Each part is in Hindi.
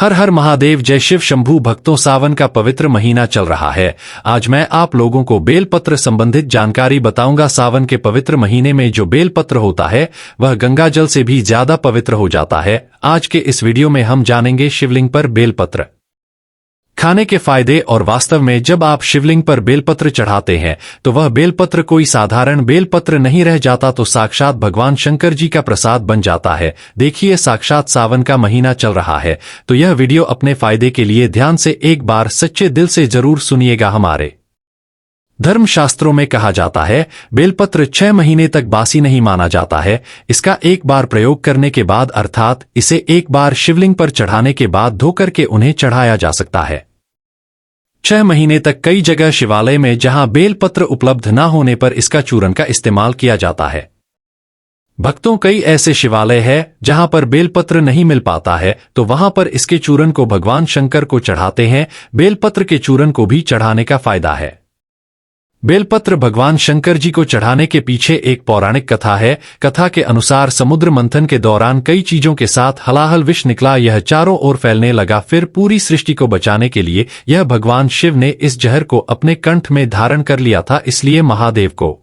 हर हर महादेव, जय शिव शंभू। भक्तों, सावन का पवित्र महीना चल रहा है। आज मैं आप लोगों को बेलपत्र संबंधित जानकारी बताऊंगा। सावन के पवित्र महीने में जो बेलपत्र होता है वह गंगा जल से भी ज्यादा पवित्र हो जाता है। आज के इस वीडियो में हम जानेंगे शिवलिंग पर बेलपत्र खाने के फायदे, और वास्तव में जब आप शिवलिंग पर बेलपत्र चढ़ाते हैं तो वह बेलपत्र कोई साधारण बेलपत्र नहीं रह जाता, तो साक्षात भगवान शंकर जी का प्रसाद बन जाता है। देखिए, साक्षात सावन का महीना चल रहा है तो यह वीडियो अपने फायदे के लिए ध्यान से एक बार सच्चे दिल से जरूर सुनिएगा। हमारे धर्मशास्त्रों में कहा जाता है बेलपत्र 6 महीने तक बासी नहीं माना जाता है। इसका एक बार प्रयोग करने के बाद, अर्थात इसे एक बार शिवलिंग पर चढ़ाने के बाद धो करके उन्हें चढ़ाया जा सकता है। 6 महीने तक कई जगह शिवालय में जहां बेलपत्र उपलब्ध न होने पर इसका चूर्ण का इस्तेमाल किया जाता है। भक्तों, कई ऐसे शिवालय है जहां पर बेलपत्र नहीं मिल पाता है तो वहां पर इसके चूर्ण को भगवान शंकर को चढ़ाते हैं। बेलपत्र के चूर्ण को भी चढ़ाने का फायदा है। बेलपत्र भगवान शंकर जी को चढ़ाने के पीछे एक पौराणिक कथा है। कथा के अनुसार समुद्र मंथन के दौरान कई चीजों के साथ हलाहल विष निकला। यह चारों ओर फैलने लगा। फिर पूरी सृष्टि को बचाने के लिए यह भगवान शिव ने इस जहर को अपने कंठ में धारण कर लिया था। इसलिए महादेव को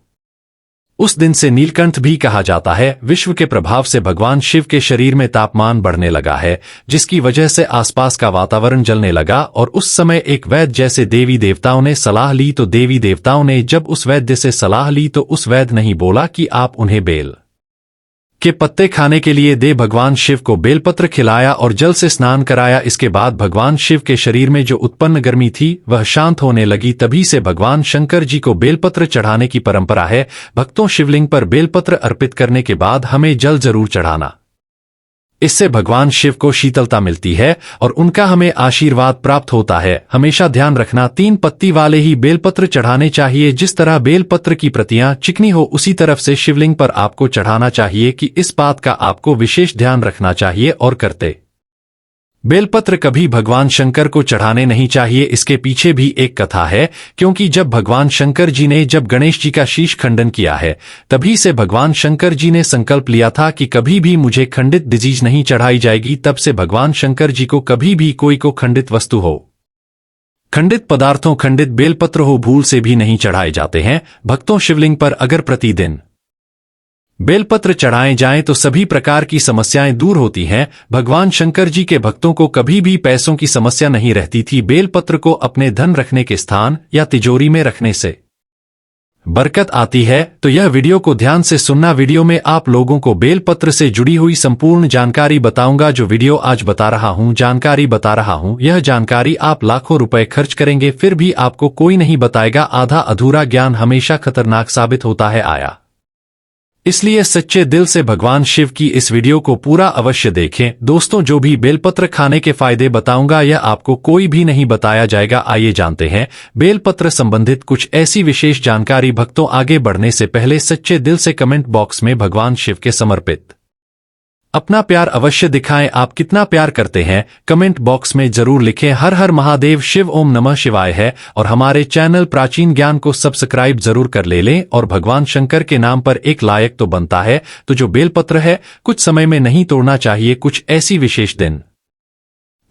उस दिन से नीलकंठ भी कहा जाता है। विश्व के प्रभाव से भगवान शिव के शरीर में तापमान बढ़ने लगा है, जिसकी वजह से आसपास का वातावरण जलने लगा। और उस समय एक वैद्य जैसे देवी देवताओं ने सलाह ली, तो देवी देवताओं ने जब उस वैद्य से सलाह ली तो उस वैद्य नहीं बोला कि आप उन्हें बेल के पत्ते खाने के लिए दे। भगवान शिव को बेलपत्र खिलाया और जल से स्नान कराया। इसके बाद भगवान शिव के शरीर में जो उत्पन्न गर्मी थी वह शांत होने लगी। तभी से भगवान शंकर जी को बेलपत्र चढ़ाने की परंपरा है। भक्तों, शिवलिंग पर बेलपत्र अर्पित करने के बाद हमें जल जरूर चढ़ाना। इससे भगवान शिव को शीतलता मिलती है और उनका हमें आशीर्वाद प्राप्त होता है। हमेशा ध्यान रखना, 3 पत्ती वाले ही बेलपत्र चढ़ाने चाहिए। जिस तरह बेलपत्र की प्रतियां चिकनी हो उसी तरफ से शिवलिंग पर आपको चढ़ाना चाहिए कि इस बात का आपको विशेष ध्यान रखना चाहिए। और करते बेलपत्र कभी भगवान शंकर को चढ़ाने नहीं चाहिए। इसके पीछे भी एक कथा है, क्योंकि जब भगवान शंकर जी ने जब गणेश जी का शीश खंडन किया है तभी से भगवान शंकर जी ने संकल्प लिया था कि कभी भी मुझे खंडित डिजीज नहीं चढ़ाई जाएगी। तब से भगवान शंकर जी को कभी भी कोई को खंडित वस्तु हो, खंडित पदार्थों, खंडित बेलपत्र हो, भूल से भी नहीं चढ़ाए जाते हैं। भक्तों, शिवलिंग पर अगर प्रतिदिन बेलपत्र चढ़ाए जाएं तो सभी प्रकार की समस्याएं दूर होती हैं। भगवान शंकर जी के भक्तों को कभी भी पैसों की समस्या नहीं रहती थी। बेलपत्र को अपने धन रखने के स्थान या तिजोरी में रखने से बरकत आती है। तो यह वीडियो को ध्यान से सुनना। वीडियो में आप लोगों को बेलपत्र से जुड़ी हुई संपूर्ण जानकारी बताऊंगा। जो वीडियो आज बता रहा हूं, जानकारी बता रहा हूं, यह जानकारी आप लाखों रुपए खर्च करेंगे फिर भी आपको कोई नहीं बताएगा। आधा अधूरा ज्ञान हमेशा खतरनाक साबित होता है। इसलिए सच्चे दिल से भगवान शिव की इस वीडियो को पूरा अवश्य देखें। दोस्तों, जो भी बेलपत्र खाने के फायदे बताऊंगा यह आपको कोई भी नहीं बताया जाएगा। आइए जानते हैं बेलपत्र संबंधित कुछ ऐसी विशेष जानकारी। भक्तों, आगे बढ़ने से पहले सच्चे दिल से कमेंट बॉक्स में भगवान शिव के समर्पित अपना प्यार अवश्य दिखाएं। आप कितना प्यार करते हैं कमेंट बॉक्स में जरूर लिखें। हर हर महादेव, शिव ओम नमः शिवाय है। और हमारे चैनल प्राचीन ज्ञान को सब्सक्राइब जरूर कर लें। और भगवान शंकर के नाम पर एक लायक तो बनता है। तो जो बेलपत्र है कुछ समय में नहीं तोड़ना चाहिए। कुछ ऐसी विशेष दिन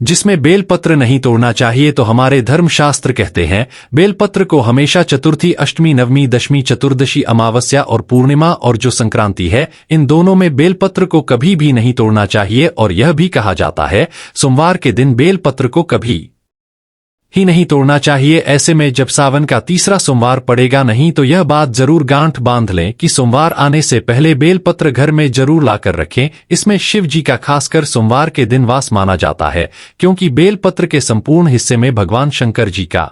जिसमें बेलपत्र नहीं तोड़ना चाहिए तो हमारे धर्मशास्त्र कहते हैं बेलपत्र को हमेशा चतुर्थी, अष्टमी, नवमी, दशमी, चतुर्दशी, अमावस्या और पूर्णिमा और जो संक्रांति है इन दोनों में बेलपत्र को कभी भी नहीं तोड़ना चाहिए। और यह भी कहा जाता है सोमवार के दिन बेलपत्र को कभी ही नहीं तोड़ना चाहिए। ऐसे में जब सावन का तीसरा सोमवार पड़ेगा नहीं तो यह बात जरूर गांठ बांध लें कि सोमवार आने से पहले बेलपत्र घर में जरूर लाकर रखें। इसमें शिव जी का खासकर सोमवार के दिन वास माना जाता है, क्योंकि बेलपत्र के संपूर्ण हिस्से में भगवान शंकर जी का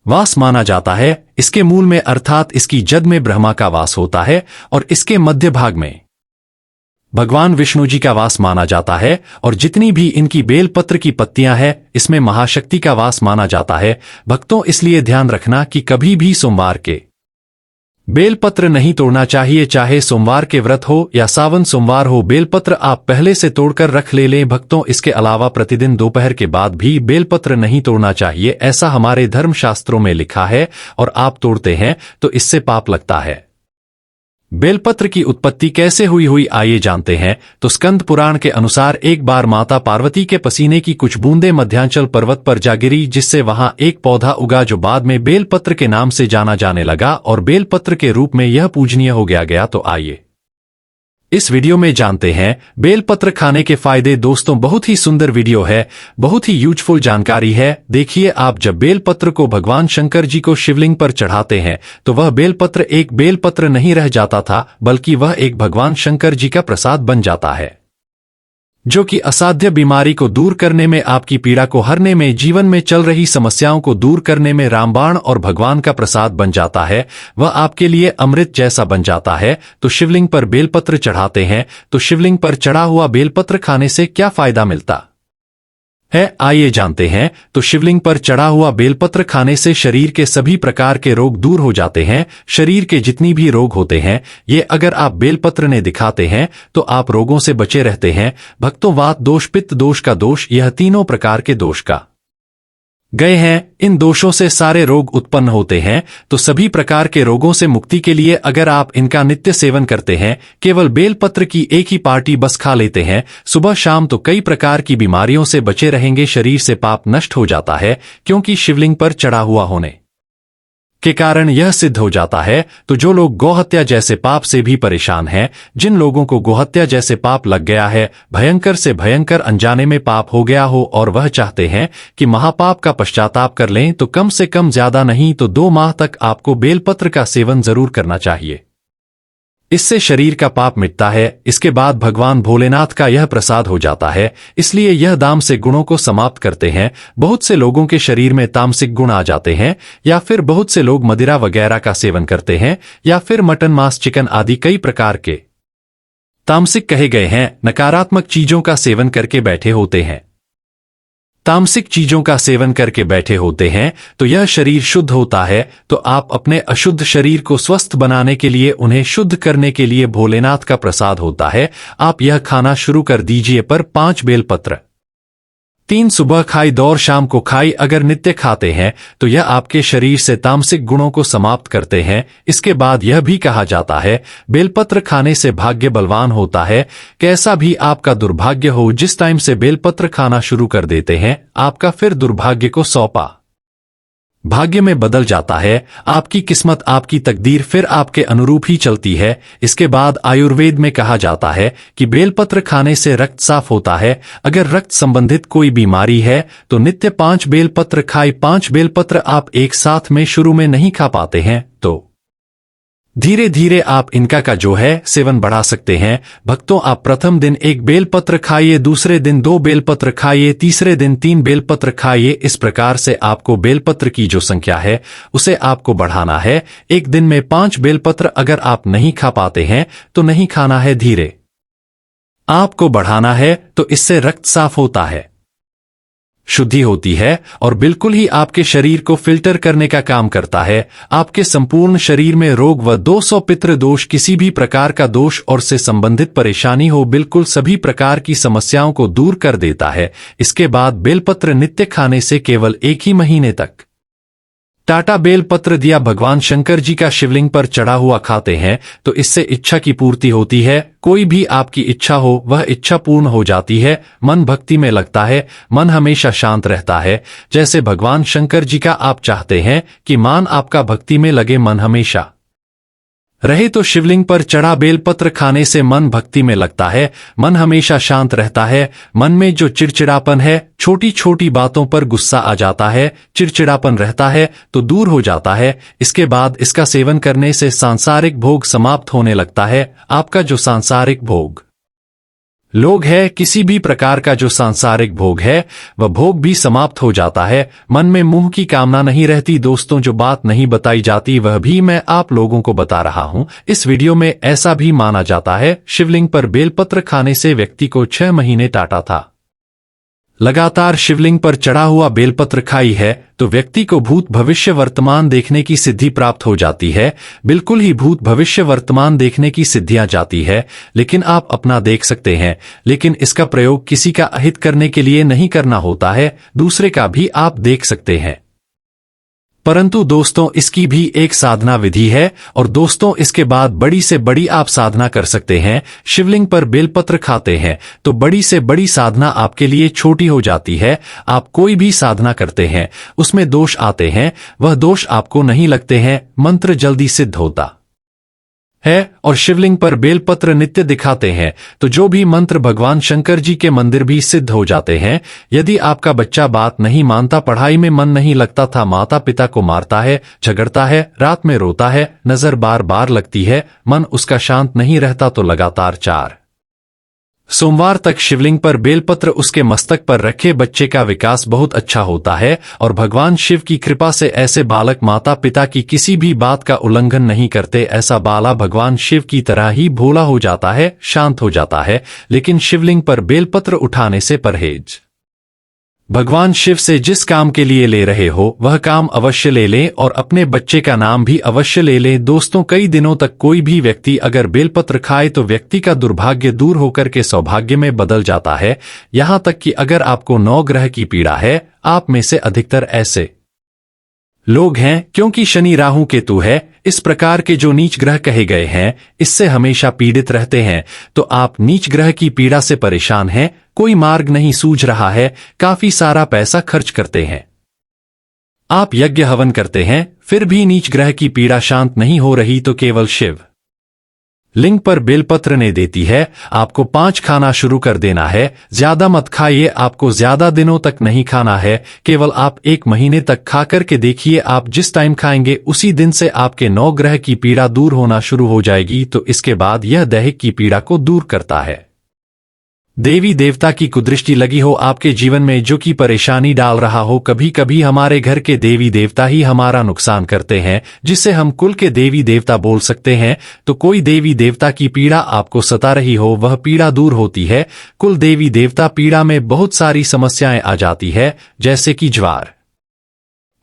वास माना जाता है। इसके मूल में अर्थात इसकी जड़ में ब्रह्मा का वास होता है और इसके मध्य भाग में भगवान विष्णु जी का वास माना जाता है। और जितनी भी इनकी बेलपत्र की पत्तियां हैं इसमें महाशक्ति का वास माना जाता है। भक्तों, इसलिए ध्यान रखना कि कभी भी सोमवार के बेलपत्र नहीं तोड़ना चाहिए, चाहे सोमवार के व्रत हो या सावन सोमवार हो। बेलपत्र आप पहले से तोड़कर रख लें। भक्तों, इसके अलावा प्रतिदिन दोपहर के बाद भी बेलपत्र नहीं तोड़ना चाहिए, ऐसा हमारे धर्मशास्त्रों में लिखा है। और आप तोड़ते हैं तो इससे पाप लगता है। बेलपत्र की उत्पत्ति कैसे हुई आइए जानते हैं। तो स्कंद पुराण के अनुसार एक बार माता पार्वती के पसीने की कुछ बूंदें मध्यांचल पर्वत पर जा गिरी, जिससे वहां एक पौधा उगा जो बाद में बेलपत्र के नाम से जाना जाने लगा और बेलपत्र के रूप में यह पूजनीय हो गया। तो आइए इस वीडियो में जानते हैं बेलपत्र खाने के फायदे। दोस्तों, बहुत ही सुंदर वीडियो है, बहुत ही यूजफुल जानकारी है। देखिए, आप जब बेलपत्र को भगवान शंकर जी को शिवलिंग पर चढ़ाते हैं तो वह बेलपत्र एक बेलपत्र नहीं रह जाता था, बल्कि वह एक भगवान शंकर जी का प्रसाद बन जाता है, जो कि असाध्य बीमारी को दूर करने में, आपकी पीड़ा को हरने में, जीवन में चल रही समस्याओं को दूर करने में रामबाण और भगवान का प्रसाद बन जाता है। वह आपके लिए अमृत जैसा बन जाता है। तो शिवलिंग पर बेलपत्र चढ़ाते हैं, तो शिवलिंग पर चढ़ा हुआ बेलपत्र खाने से क्या फायदा मिलता है, आइए जानते हैं। तो शिवलिंग पर चढ़ा हुआ बेलपत्र खाने से शरीर के सभी प्रकार के रोग दूर हो जाते हैं। शरीर के जितनी भी रोग होते हैं, ये अगर आप बेलपत्र ने दिखाते हैं तो आप रोगों से बचे रहते हैं। भक्तों, वात दोष, पित्त दोष का दोष, यह तीनों प्रकार के दोष का गए हैं। इन दोषों से सारे रोग उत्पन्न होते हैं। तो सभी प्रकार के रोगों से मुक्ति के लिए अगर आप इनका नित्य सेवन करते हैं, केवल बेलपत्र की एक ही पार्टी बस खा लेते हैं सुबह शाम, तो कई प्रकार की बीमारियों से बचे रहेंगे। शरीर से पाप नष्ट हो जाता है, क्योंकि शिवलिंग पर चढ़ा हुआ होने के कारण यह सिद्ध हो जाता है। तो जो लोग गोहत्या जैसे पाप से भी परेशान हैं, जिन लोगों को गोहत्या जैसे पाप लग गया है, भयंकर से भयंकर अनजाने में पाप हो गया हो और वह चाहते हैं कि महापाप का पश्चाताप कर लें, तो कम से कम ज्यादा नहीं तो 2 माह तक आपको बेलपत्र का सेवन जरूर करना चाहिए। इससे शरीर का पाप मिटता है। इसके बाद भगवान भोलेनाथ का यह प्रसाद हो जाता है, इसलिए यह तामसिक गुणों को समाप्त करते हैं। बहुत से लोगों के शरीर में तामसिक गुण आ जाते हैं, या फिर बहुत से लोग मदिरा वगैरह का सेवन करते हैं, या फिर मटन, मांस, चिकन आदि कई प्रकार के तामसिक कहे गए हैं नकारात्मक चीजों का सेवन करके बैठे होते हैं। तामसिक चीजों का सेवन करके बैठे होते हैं तो यह शरीर शुद्ध होता है। तो आप अपने अशुद्ध शरीर को स्वस्थ बनाने के लिए, उन्हें शुद्ध करने के लिए भोलेनाथ का प्रसाद होता है। आप यह खाना शुरू कर दीजिए। पर 5 बेलपत्र, 3 सुबह खाई, 2 शाम को खाई। अगर नित्य खाते हैं तो यह आपके शरीर से तामसिक गुणों को समाप्त करते हैं। इसके बाद यह भी कहा जाता है बेलपत्र खाने से भाग्य बलवान होता है। कैसा भी आपका दुर्भाग्य हो, जिस टाइम से बेलपत्र खाना शुरू कर देते हैं, आपका फिर दुर्भाग्य को सौंपा भाग्य में बदल जाता है। आपकी किस्मत, आपकी तकदीर फिर आपके अनुरूप ही चलती है। इसके बाद आयुर्वेद में कहा जाता है कि बेलपत्र खाने से रक्त साफ होता है। अगर रक्त संबंधित कोई बीमारी है तो नित्य 5 बेलपत्र खाए। 5 बेलपत्र आप एक साथ में शुरू में नहीं खा पाते हैं, तो धीरे धीरे आप इनका का जो है सेवन बढ़ा सकते हैं। भक्तों, आप प्रथम दिन 1 बेलपत्र खाइए, दूसरे दिन 2 बेलपत्र खाइए, तीसरे दिन 3 बेलपत्र खाइए। इस प्रकार से आपको बेलपत्र की जो संख्या है उसे आपको बढ़ाना है। एक दिन में 5 बेलपत्र अगर आप नहीं खा पाते हैं तो नहीं खाना है, धीरे आपको बढ़ाना है। तो इससे रक्त साफ होता है, शुद्धि होती है और बिल्कुल ही आपके शरीर को फिल्टर करने का काम करता है। आपके संपूर्ण शरीर में रोग व 200 पितृ दोष, किसी भी प्रकार का दोष और से संबंधित परेशानी हो, बिल्कुल सभी प्रकार की समस्याओं को दूर कर देता है। इसके बाद बेलपत्र नित्य खाने से केवल 1 ही महीने तक टाटा बेलपत्र दिया भगवान शंकर जी का शिवलिंग पर चढ़ा हुआ खाते हैं तो इससे इच्छा की पूर्ति होती है। कोई भी आपकी इच्छा हो वह इच्छा पूर्ण हो जाती है। मन भक्ति में लगता है, मन हमेशा शांत रहता है। जैसे भगवान शंकर जी का आप चाहते हैं कि मान आपका भक्ति में लगे, मन हमेशा रहे, तो शिवलिंग पर चढ़ा बेलपत्र खाने से मन भक्ति में लगता है, मन हमेशा शांत रहता है। मन में जो चिड़चिड़ापन है, छोटी छोटी बातों पर गुस्सा आ जाता है, चिड़चिड़ापन रहता है, तो दूर हो जाता है। इसके बाद इसका सेवन करने से सांसारिक भोग समाप्त होने लगता है। आपका जो सांसारिक भोग लोग है, किसी भी प्रकार का जो सांसारिक भोग है वह भोग भी समाप्त हो जाता है। मन में मुंह की कामना नहीं रहती। दोस्तों, जो बात नहीं बताई जाती वह भी मैं आप लोगों को बता रहा हूं। इस वीडियो में ऐसा भी माना जाता है शिवलिंग पर बेलपत्र खाने से व्यक्ति को 6 महीने टाटा था लगातार शिवलिंग पर चढ़ा हुआ बेलपत्र खाई है तो व्यक्ति को भूत भविष्य वर्तमान देखने की सिद्धि प्राप्त हो जाती है। बिल्कुल ही भूत भविष्य वर्तमान देखने की सिद्धियां जाती है। लेकिन आप अपना देख सकते हैं, लेकिन इसका प्रयोग किसी का अहित करने के लिए नहीं करना होता है, दूसरे का भी आप देख सकते हैं। परंतु दोस्तों इसकी भी एक साधना विधि है और दोस्तों इसके बाद बड़ी से बड़ी आप साधना कर सकते हैं। शिवलिंग पर बेलपत्र खाते हैं तो बड़ी से बड़ी साधना आपके लिए छोटी हो जाती है। आप कोई भी साधना करते हैं उसमें दोष आते हैं, वह दोष आपको नहीं लगते हैं, मंत्र जल्दी सिद्ध होता है। और शिवलिंग पर बेलपत्र नित्य दिखाते हैं तो जो भी मंत्र भगवान शंकर जी के मंदिर भी सिद्ध हो जाते हैं। यदि आपका बच्चा बात नहीं मानता, पढ़ाई में मन नहीं लगता था, माता पिता को मारता है, झगड़ता है, रात में रोता है, नजर बार बार लगती है, मन उसका शांत नहीं रहता, तो लगातार 4 सोमवार तक शिवलिंग पर बेलपत्र उसके मस्तक पर रखे बच्चे का विकास बहुत अच्छा होता है। और भगवान शिव की कृपा से ऐसे बालक माता पिता की किसी भी बात का उल्लंघन नहीं करते। ऐसा बाला भगवान शिव की तरह ही भोला हो जाता है, शांत हो जाता है। लेकिन शिवलिंग पर बेलपत्र उठाने से परहेज। भगवान शिव से जिस काम के लिए ले रहे हो वह काम अवश्य ले लें और अपने बच्चे का नाम भी अवश्य ले लें। दोस्तों कई दिनों तक कोई भी व्यक्ति अगर बेलपत्र खाए तो व्यक्ति का दुर्भाग्य दूर होकर के सौभाग्य में बदल जाता है। यहाँ तक कि अगर आपको 9 ग्रह की पीड़ा है, आप में से अधिकतर ऐसे लोग हैं क्योंकि शनि राहु केतु है, इस प्रकार के जो नीच ग्रह कहे गए हैं, इससे हमेशा पीड़ित रहते हैं। तो आप नीच ग्रह की पीड़ा से परेशान हैं, कोई मार्ग नहीं सूझ रहा है, काफी सारा पैसा खर्च करते हैं, आप यज्ञ हवन करते हैं, फिर भी नीच ग्रह की पीड़ा शांत नहीं हो रही, तो केवल शिव लिंग पर बेलपत्र ने देती है। आपको 5 खाना शुरू कर देना है, ज्यादा मत खाइए, आपको ज्यादा दिनों तक नहीं खाना है, केवल आप 1 महीने तक खा करके देखिए। आप जिस टाइम खाएंगे उसी दिन से आपके 9 ग्रह की पीड़ा दूर होना शुरू हो जाएगी। तो इसके बाद यह दैहिक की पीड़ा को दूर करता है। देवी देवता की कुदृष्टि लगी हो आपके जीवन में जो कि परेशानी डाल रहा हो, कभी कभी हमारे घर के देवी देवता ही हमारा नुकसान करते हैं, जिससे हम कुल के देवी देवता बोल सकते हैं। तो कोई देवी देवता की पीड़ा आपको सता रही हो, वह पीड़ा दूर होती है। कुल देवी देवता पीड़ा में बहुत सारी समस्याएं आ जाती है, जैसे कि ज्वर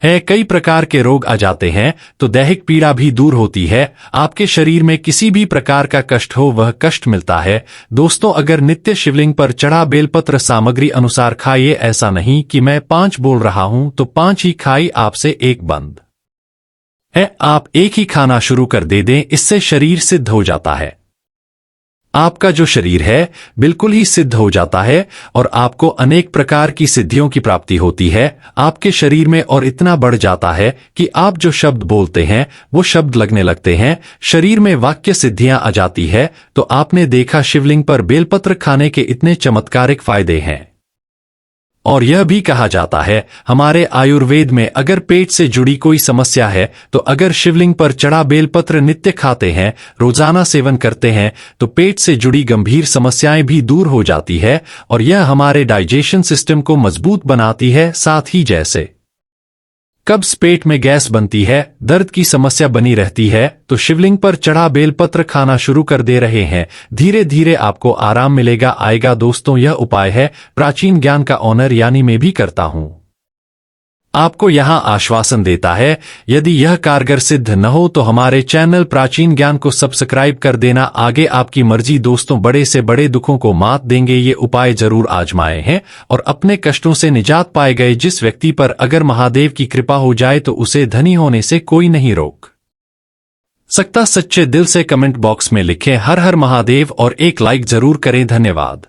है, कई प्रकार के रोग आ जाते हैं, तो दैहिक पीड़ा भी दूर होती है। आपके शरीर में किसी भी प्रकार का कष्ट हो वह कष्ट मिलता है। दोस्तों अगर नित्य शिवलिंग पर चढ़ा बेलपत्र सामग्री अनुसार खाइए, ऐसा नहीं कि मैं 5 बोल रहा हूं तो 5 ही खाई, आपसे 1 बंद है, आप 1 ही खाना शुरू कर दें, इससे शरीर सिद्ध हो जाता है। आपका जो शरीर है बिल्कुल ही सिद्ध हो जाता है और आपको अनेक प्रकार की सिद्धियों की प्राप्ति होती है आपके शरीर में, और इतना बढ़ जाता है कि आप जो शब्द बोलते हैं वो शब्द लगने लगते हैं, शरीर में वाक्य सिद्धियां आ जाती है। तो आपने देखा शिवलिंग पर बेलपत्र खाने के इतने चमत्कारिक फायदे हैं। और यह भी कहा जाता है हमारे आयुर्वेद में, अगर पेट से जुड़ी कोई समस्या है तो अगर शिवलिंग पर चढ़ा बेलपत्र नित्य खाते हैं, रोजाना सेवन करते हैं, तो पेट से जुड़ी गंभीर समस्याएं भी दूर हो जाती है। और यह हमारे डाइजेशन सिस्टम को मजबूत बनाती है। साथ ही जैसे कब्ज, पेट में गैस बनती है, दर्द की समस्या बनी रहती है, तो शिवलिंग पर चढ़ा बेलपत्र खाना शुरू कर दे रहे हैं, धीरे धीरे आपको आराम मिलेगा आएगा। दोस्तों यह उपाय है प्राचीन ज्ञान का ऑनर यानी मैं भी करता हूं, आपको यहां आश्वासन देता है। यदि यह कारगर सिद्ध न हो तो हमारे चैनल प्राचीन ज्ञान को सब्सक्राइब कर देना, आगे आपकी मर्जी। दोस्तों बड़े से बड़े दुखों को मात देंगे ये उपाय जरूर आजमाए हैं और अपने कष्टों से निजात पाए गए। जिस व्यक्ति पर अगर महादेव की कृपा हो जाए तो उसे धनी होने से कोई नहीं रोक सकता। सच्चे दिल से कमेंट बॉक्स में लिखें हर हर महादेव और एक लाइक जरूर करें। धन्यवाद।